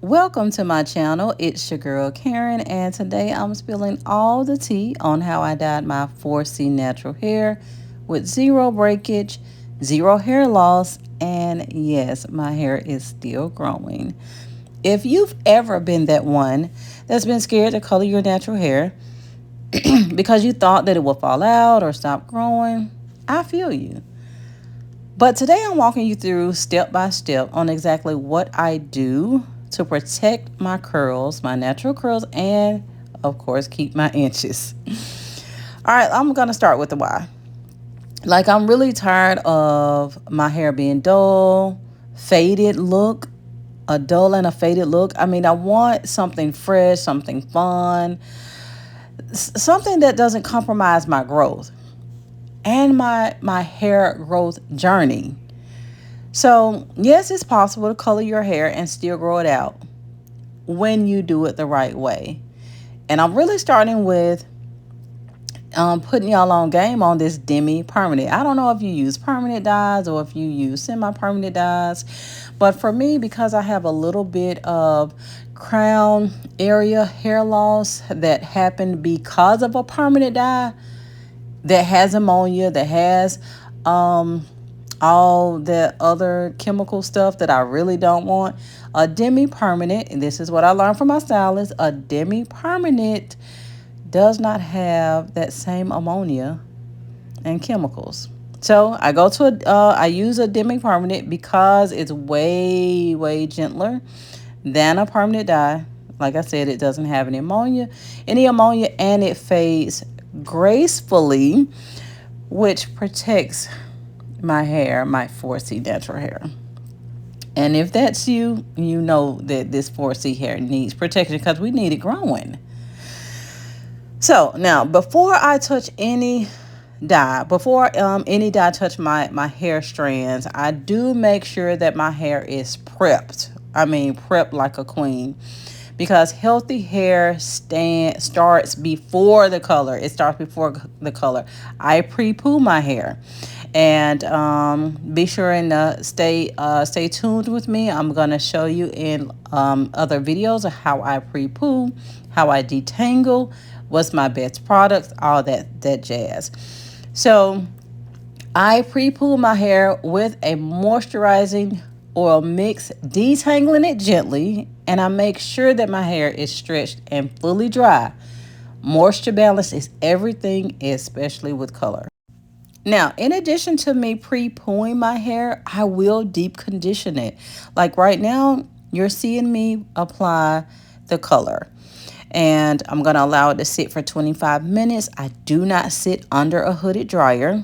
Welcome to my channel. It's your girl Karen, and today I'm spilling all the tea on how I dyed my 4C natural hair with zero breakage, zero hair loss, and yes, my hair is still growing. If you've ever been that one that's been scared to color your natural hair because you thought that it would fall out or stop growing, I feel you. But today I'm walking you through step by step on exactly what I do to protect my curls, my natural curls, and of course, keep my inches. All right, I'm going to start with the why. Like, I'm really tired of my hair being dull, faded look, a dull and a faded look. I mean, I want something fresh, something fun, something that doesn't compromise my growth and my hair growth journey. So, yes, it's possible to color your hair and still grow it out when you do it the right way. And I'm really starting with putting y'all on game on this demi-permanent. I don't know if you use permanent dyes or if you use semi-permanent dyes. But for me, because I have a little bit of crown area hair loss that happened because of a permanent dye that has ammonia, that has all the other chemical stuff that I really don't want. A demi-permanent, and this is what I learned from my stylist, a demi-permanent does not have that same ammonia and chemicals. So I use a demi-permanent because it's way gentler than a permanent dye. Like I said, it doesn't have any ammonia, and it fades gracefully, which protects my hair, my 4C natural hair. And if that's you, you know that this 4C hair needs protection because we need it growing. So now, before I touch any dye, before any dye touch my hair strands, I do make sure that my hair is prepped. I mean, prepped like a queen. Because healthy hair starts before the color. It starts before the color. I pre-poo my hair. And be sure and stay tuned with me. I'm going to show you in other videos of how I pre-poo, how I detangle, what's my best products, all that jazz. So I pre-poo my hair with a moisturizing oil mix, detangling it gently, and I make sure that my hair is stretched and fully dry. Moisture balance is everything, especially with color. Now, in addition to me pre-pooing my hair, I will deep condition it. Like right now, you're seeing me apply the color. And I'm going to allow it to sit for 25 minutes. I do not sit under a hooded dryer.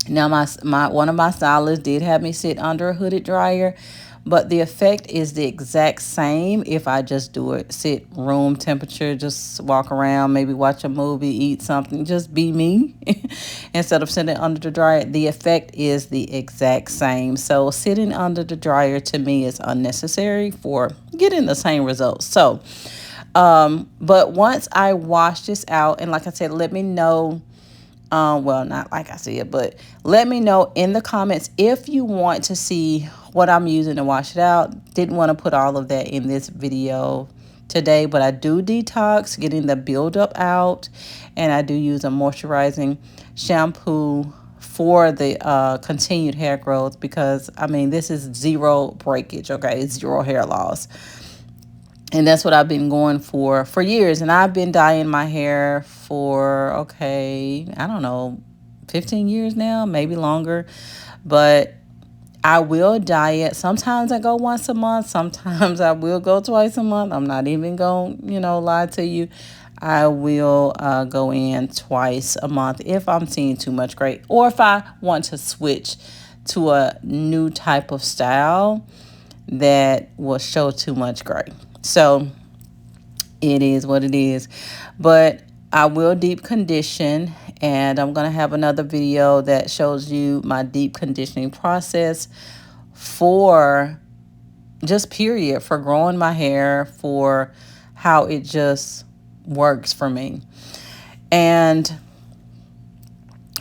Now, one of my stylists did have me sit under a hooded dryer, but the effect is the exact same if I just do it, sit room temperature, just walk around, maybe watch a movie, eat something, just be me instead of sitting under the dryer. The effect is the exact same. So sitting under the dryer to me is unnecessary for getting the same results. So, but once I wash this out, and like I said, let me know. Well, not like I said, but let me know in the comments if you want to see what I'm using to wash it out. Didn't want to put all of that in this video today, but I do detox, getting the buildup out, and I do use a moisturizing shampoo for the continued hair growth because, I mean, this is zero breakage, okay? It's zero hair loss. And that's what I've been going for years. And I've been dyeing my hair for, okay, I don't know, 15 years now, maybe longer. But I will dye it. Sometimes I go once a month. Sometimes I will go twice a month. I'm not even going to, lie to you. I will go in twice a month if I'm seeing too much gray. Or if I want to switch to a new type of style that will show too much gray. So it is what it is. But I will deep condition, and I'm going to have another video that shows you my deep conditioning process for just period, for growing my hair, for how it just works for me. And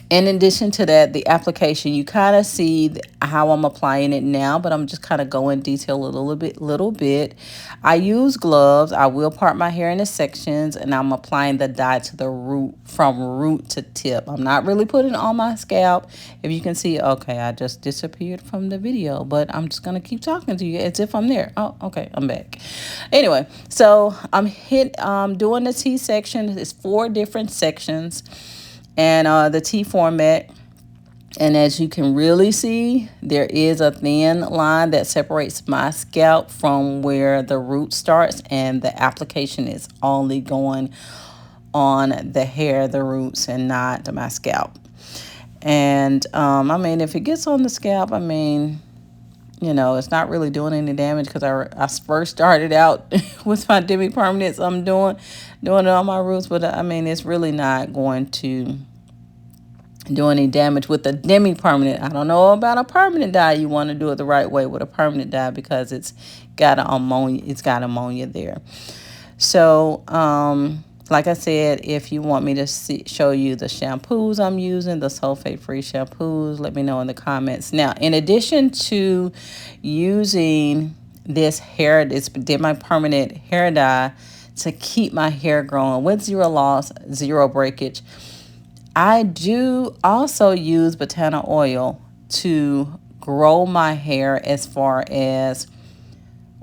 In addition to that, the application, you kind of see how I'm applying it now, but I'm just kind of going detail a little bit. I use gloves. I will part my hair into sections, and I'm applying the dye to the root, from root to tip. I'm not really putting it on my scalp. If you can see, okay, I just disappeared from the video, but I'm just going to keep talking to you as if I'm there. Oh, okay, I'm back. Anyway, so I'm doing the T section. It's 4 different sections, and the T format. And as you can really see, there is a thin line that separates my scalp from where the root starts, and the application is only going on the hair, the roots, and not my scalp. And I mean, if it gets on the scalp, I mean, it's not really doing any damage, because I first started out with my demi permanents. I'm doing it on my roots, but I mean, it's really not going to do any damage with a demi permanent. I don't know about a permanent dye. You want to do it the right way with a permanent dye, because it's got ammonia there. So like I said, if you want me to show you the shampoos I'm using, the sulfate free shampoos, let me know in the comments. Now, in addition to using this demi permanent hair dye to keep my hair growing with zero loss, zero breakage, I do also use botana oil to grow my hair, as far as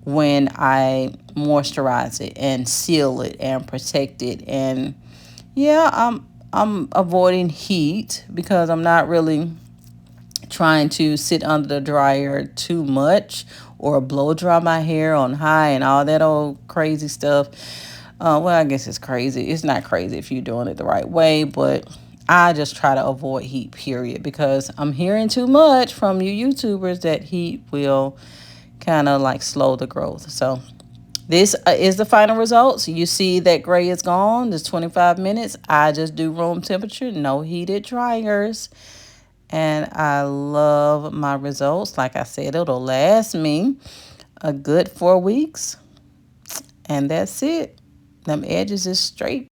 when I moisturize it and seal it and protect it. And yeah, I'm avoiding heat, because I'm not really trying to sit under the dryer too much or blow dry my hair on high and all that old crazy stuff. Well, I guess it's crazy. It's not crazy if you're doing it the right way, but I just try to avoid heat, period, because I'm hearing too much from you YouTubers that heat will kind of like slow the growth. So this is the final results. You see that gray is gone. There's 25 minutes. I just do room temperature, no heated dryers. And I love my results. Like I said, it'll last me a good 4 weeks. And that's it. Them edges is straight.